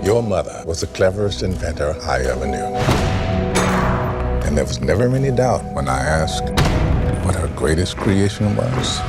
Your mother was the cleverest inventor I ever knew. And there was never any doubt when I asked what her greatest creation was.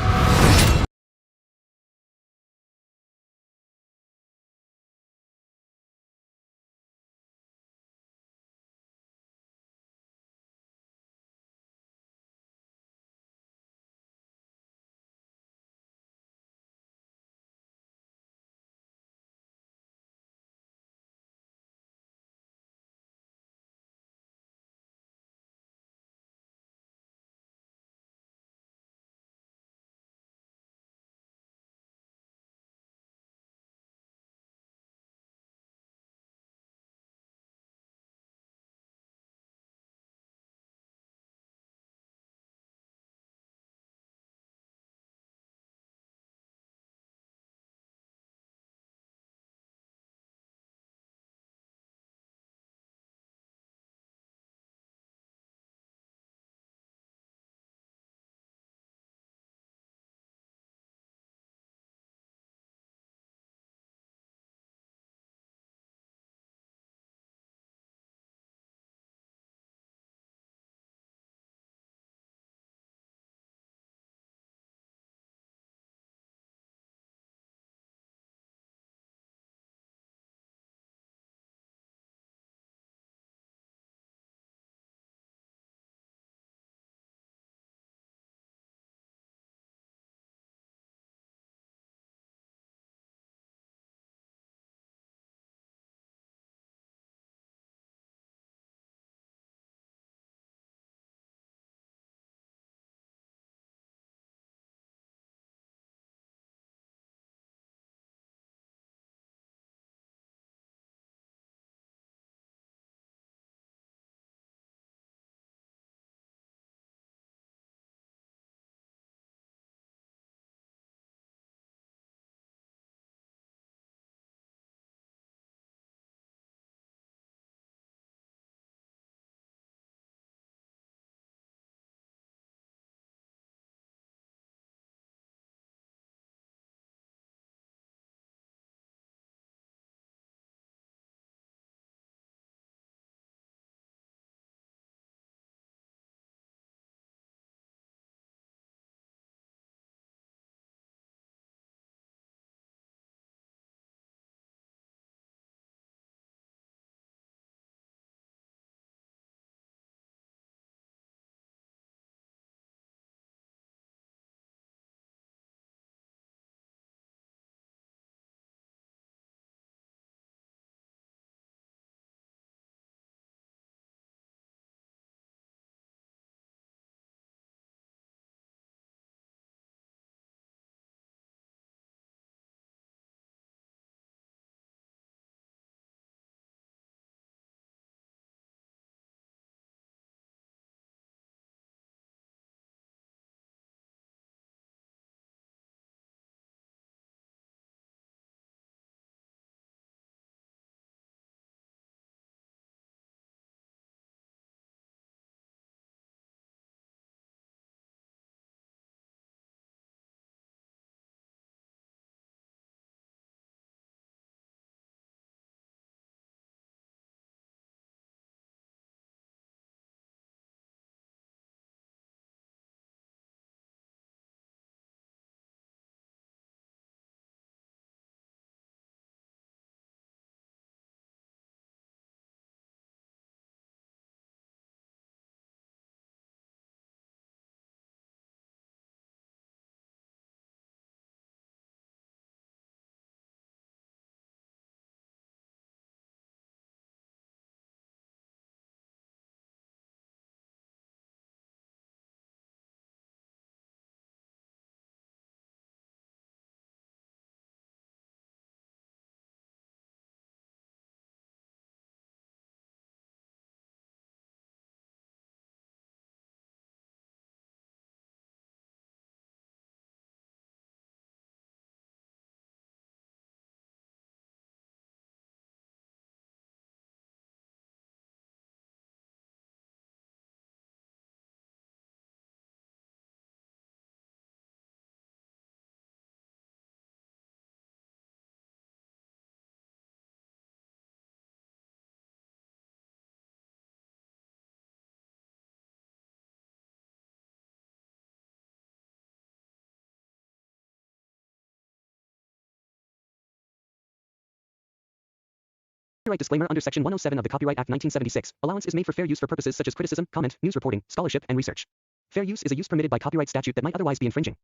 Copyright disclaimer under Section 107 of the Copyright Act 1976. Allowance is made for fair use for purposes such as criticism, comment, news reporting, scholarship, and research. Fair use is a use permitted by copyright statute that might otherwise be infringing.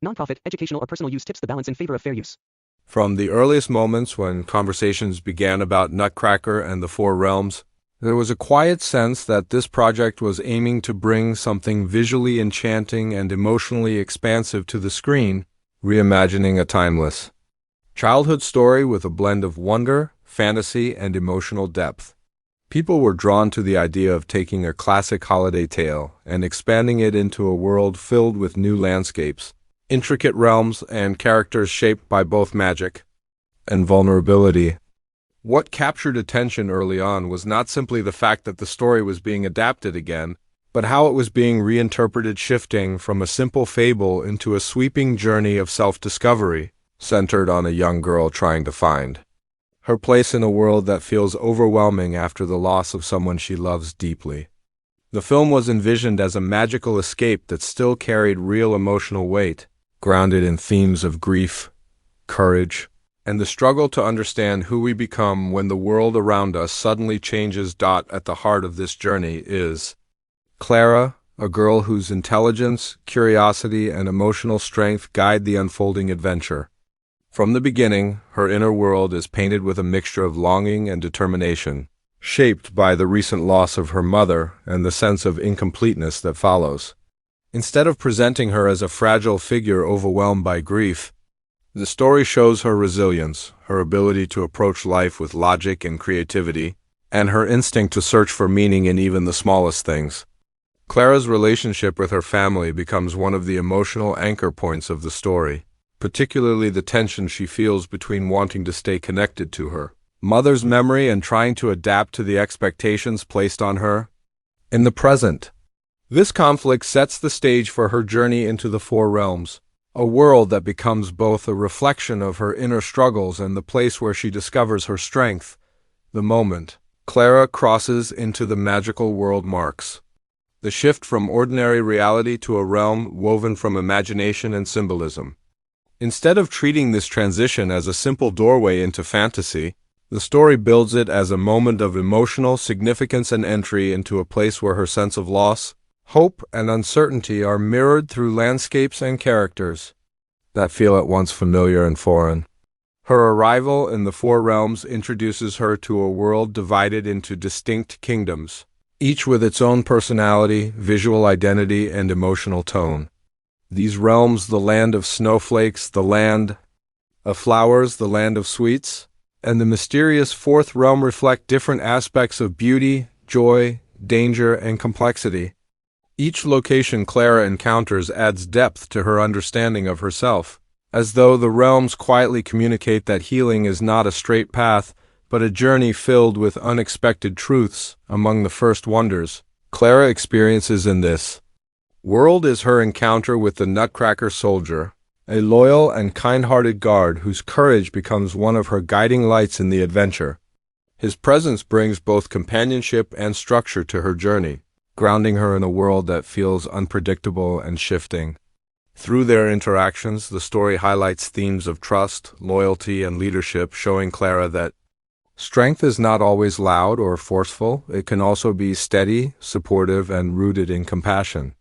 Nonprofit, educational, or personal use tips the balance in favor of fair use. From the earliest moments when conversations began about Nutcracker and the Four Realms, there was a quiet sense that this project was aiming to bring something visually enchanting and emotionally expansive to the screen, reimagining a timeless childhood story with a blend of wonder, fantasy, and emotional depth. People were drawn to the idea of taking a classic holiday tale and expanding it into a world filled with new landscapes, intricate realms, and characters shaped by both magic and vulnerability. What captured attention early on was not simply the fact that the story was being adapted again, but how it was being reinterpreted, shifting from a simple fable into a sweeping journey of self-discovery, centered on a young girl trying to find her place in a world that feels overwhelming after the loss of someone she loves deeply. The film was envisioned as a magical escape that still carried real emotional weight, grounded in themes of grief, courage, and the struggle to understand who we become when the world around us suddenly changes. At the heart of this journey is Clara, a girl whose intelligence, curiosity, and emotional strength guide the unfolding adventure. From the beginning, her inner world is painted with a mixture of longing and determination, shaped by the recent loss of her mother and the sense of incompleteness that follows. Instead of presenting her as a fragile figure overwhelmed by grief, the story shows her resilience, her ability to approach life with logic and creativity, and her instinct to search for meaning in even the smallest things. Clara's relationship with her family becomes one of the emotional anchor points of the story, particularly the tension she feels between wanting to stay connected to her mother's memory and trying to adapt to the expectations placed on her in the present. This conflict sets the stage for her journey into the Four Realms, a world that becomes both a reflection of her inner struggles and the place where she discovers her strength. The moment Clara crosses into the magical world marks the shift from ordinary reality to a realm woven from imagination and symbolism. Instead of treating this transition as a simple doorway into fantasy, the story builds it as a moment of emotional significance and entry into a place where her sense of loss, hope, and uncertainty are mirrored through landscapes and characters that feel at once familiar and foreign. Her arrival in the Four Realms introduces her to a world divided into distinct kingdoms, each with its own personality, visual identity, and emotional tone. These realms, the land of snowflakes, the land of flowers, the land of sweets, and the mysterious fourth realm reflect different aspects of beauty, joy, danger, and complexity. Each location Clara encounters adds depth to her understanding of herself, as though the realms quietly communicate that healing is not a straight path, but a journey filled with unexpected truths. Among the first wonders Clara experiences in this world is her encounter with the Nutcracker soldier, a loyal and kind-hearted guard whose courage becomes one of her guiding lights in the adventure. His presence brings both companionship and structure to her journey, grounding her in a world that feels unpredictable and shifting. Through their interactions, the story highlights themes of trust, loyalty, and leadership, showing Clara that strength is not always loud or forceful. It can also be steady, supportive, and rooted in compassion.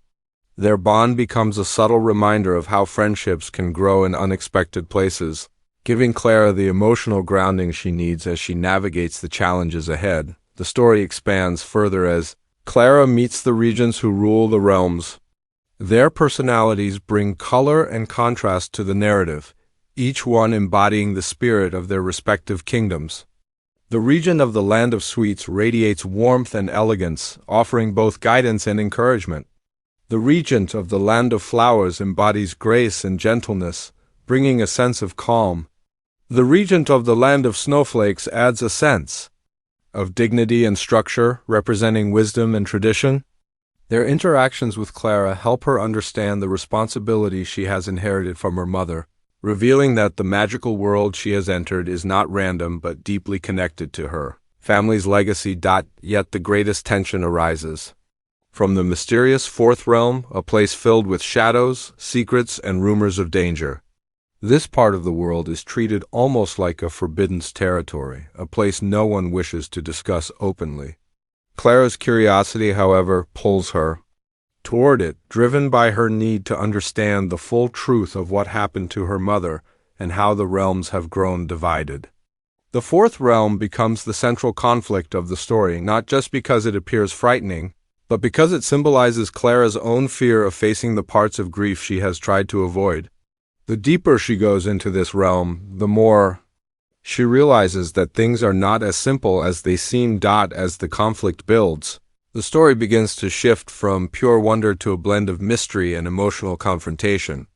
Their bond becomes a subtle reminder of how friendships can grow in unexpected places, giving Clara the emotional grounding she needs as she navigates the challenges ahead. The story expands further as Clara meets the regents who rule the realms. Their personalities bring color and contrast to the narrative, each one embodying the spirit of their respective kingdoms. The regent of the Land of Sweets radiates warmth and elegance, offering both guidance and encouragement. The regent of the Land of Flowers embodies grace and gentleness, bringing a sense of calm. The regent of the Land of Snowflakes adds a sense of dignity and structure, representing wisdom and tradition. Their interactions with Clara help her understand the responsibility she has inherited from her mother, revealing that the magical world she has entered is not random but deeply connected to her family's legacy. Yet the greatest tension arises from the mysterious fourth realm, a place filled with shadows, secrets, and rumors of danger. This part of the world is treated almost like a forbidden territory, a place no one wishes to discuss openly. Clara's curiosity, however, pulls her toward it, driven by her need to understand the full truth of what happened to her mother and how the realms have grown divided. The fourth realm becomes the central conflict of the story, not just because it appears frightening, but because it symbolizes Clara's own fear of facing the parts of grief she has tried to avoid. The deeper she goes into this realm, the more she realizes that things are not as simple as they seem. As the conflict builds, the story begins to shift from pure wonder to a blend of mystery and emotional confrontation.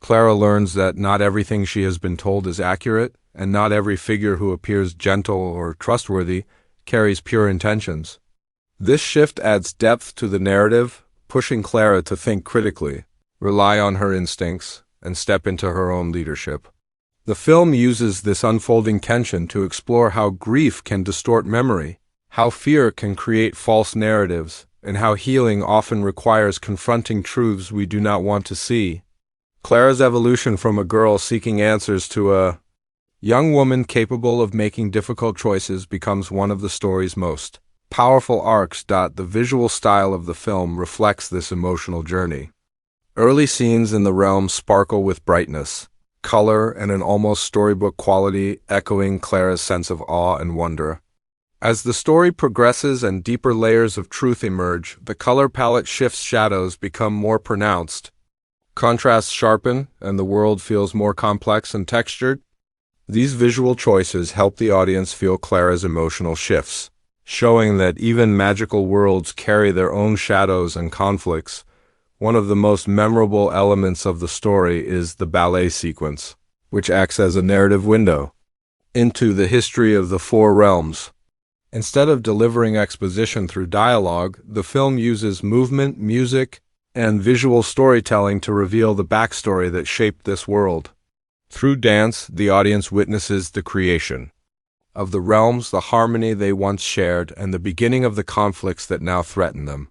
Clara learns that not everything she has been told is accurate, and not every figure who appears gentle or trustworthy carries pure intentions. This shift adds depth to the narrative, pushing Clara to think critically, rely on her instincts, and step into her own leadership. The film uses this unfolding tension to explore how grief can distort memory, how fear can create false narratives, and how healing often requires confronting truths we do not want to see. Clara's evolution from a girl seeking answers to a young woman capable of making difficult choices becomes one of the story's most powerful arcs. The visual style of the film reflects this emotional journey. Early scenes in the realm sparkle with brightness, color, and an almost storybook quality, echoing Clara's sense of awe and wonder. As the story progresses and deeper layers of truth emerge, the color palette shifts, shadows become more pronounced, contrasts sharpen, and the world feels more complex and textured. These visual choices help the audience feel Clara's emotional shifts, showing that even magical worlds carry their own shadows and conflicts. One of the most memorable elements of the story is the ballet sequence, which acts as a narrative window into the history of the four realms. Instead of delivering exposition through dialogue, the film uses movement, music, and visual storytelling to reveal the backstory that shaped this world. Through dance, the audience witnesses the creation of the realms, the harmony they once shared, and the beginning of the conflicts that now threaten them.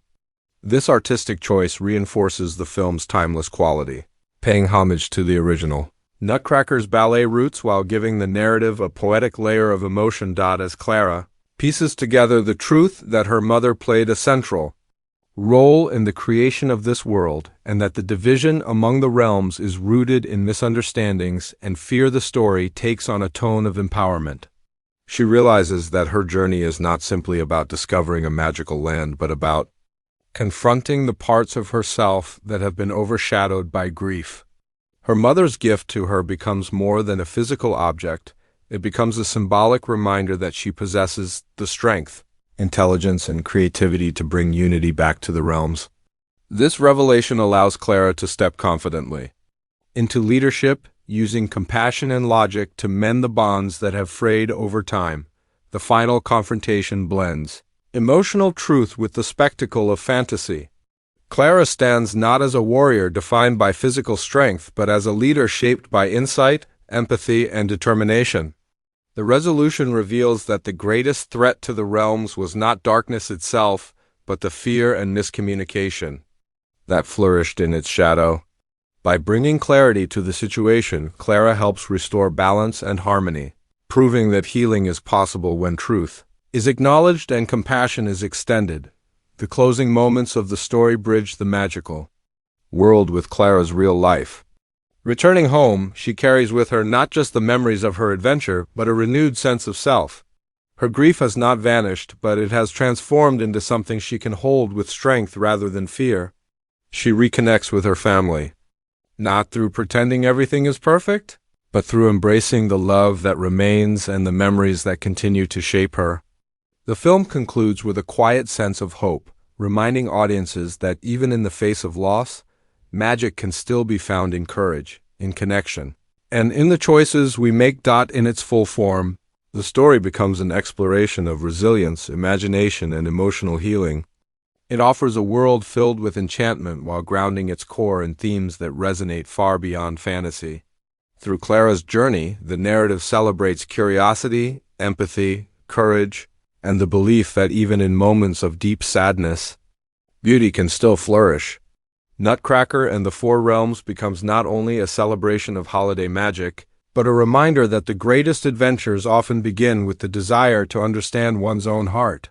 This artistic choice reinforces the film's timeless quality, paying homage to the original Nutcracker's ballet roots while giving the narrative a poetic layer of emotion. As Clara pieces together the truth that her mother played a central role in the creation of this world, and that the division among the realms is rooted in misunderstandings and fear, the story takes on a tone of empowerment. She realizes that her journey is not simply about discovering a magical land, but about confronting the parts of herself that have been overshadowed by grief. Her mother's gift to her becomes more than a physical object. It becomes a symbolic reminder that she possesses the strength, intelligence, and creativity to bring unity back to the realms. This revelation allows Clara to step confidently into leadership, using compassion and logic to mend the bonds that have frayed over time. The final confrontation blends emotional truth with the spectacle of fantasy. Clara stands not as a warrior defined by physical strength, but as a leader shaped by insight, empathy, and determination. The resolution reveals that the greatest threat to the realms was not darkness itself, but the fear and miscommunication that flourished in its shadow. By bringing clarity to the situation, Clara helps restore balance and harmony, proving that healing is possible when truth is acknowledged and compassion is extended. The closing moments of the story bridge the magical world with Clara's real life. Returning home, she carries with her not just the memories of her adventure, but a renewed sense of self. Her grief has not vanished, but it has transformed into something she can hold with strength rather than fear. She reconnects with her family, not through pretending everything is perfect, but through embracing the love that remains and the memories that continue to shape her. The film concludes with a quiet sense of hope, reminding audiences that even in the face of loss, magic can still be found in courage, in connection, and in the choices we make. In its full form, the story becomes an exploration of resilience, imagination, and emotional healing. It offers a world filled with enchantment while grounding its core in themes that resonate far beyond fantasy. Through Clara's journey, the narrative celebrates curiosity, empathy, courage, and the belief that even in moments of deep sadness, beauty can still flourish. Nutcracker and the Four Realms becomes not only a celebration of holiday magic, but a reminder that the greatest adventures often begin with the desire to understand one's own heart.